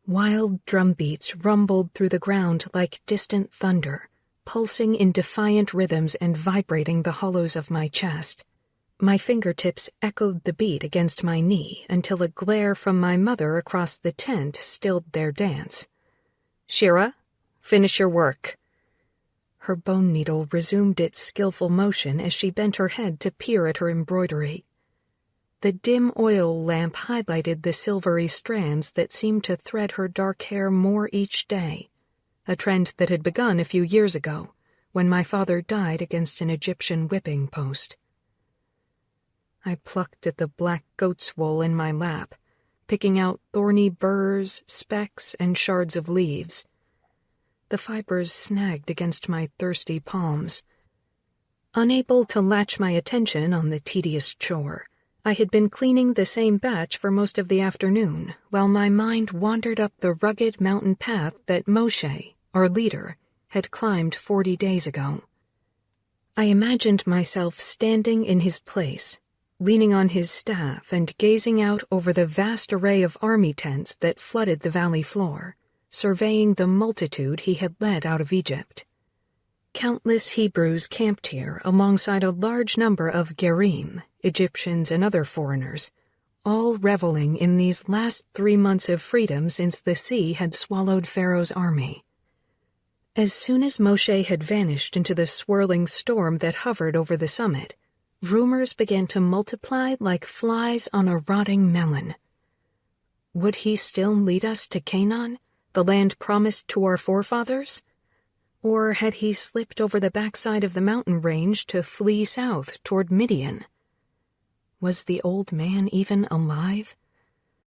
Wild drum beats rumbled through the ground like distant thunder, pulsing in defiant rhythms and vibrating the hollows of my chest. My fingertips echoed the beat against my knee until a glare from my mother across the tent stilled their dance. "Shira, finish your work." Her bone needle resumed its skillful motion as she bent her head to peer at her embroidery. The dim oil lamp highlighted the silvery strands that seemed to thread her dark hair more each day, a trend that had begun a few years ago, when my father died against an Egyptian whipping post. I plucked at the black goat's wool in my lap, picking out thorny burrs, specks, and shards of leaves. The fibers snagged against my thirsty palms. Unable to latch my attention on the tedious chore, I had been cleaning the same batch for most of the afternoon, while my mind wandered up the rugged mountain path that Moshe, our leader, had climbed 40 days ago. I imagined myself standing in his place, leaning on his staff and gazing out over the vast array of army tents that flooded the valley floor, surveying the multitude he had led out of Egypt. Countless Hebrews camped here alongside a large number of Gerim, Egyptians and other foreigners, all reveling in these last 3 months of freedom since the sea had swallowed Pharaoh's army. As soon as Moshe had vanished into the swirling storm that hovered over the summit, rumors began to multiply like flies on a rotting melon. Would he still lead us to Canaan, the land promised to our forefathers? Or had he slipped over the backside of the mountain range to flee south toward Midian? Was the old man even alive?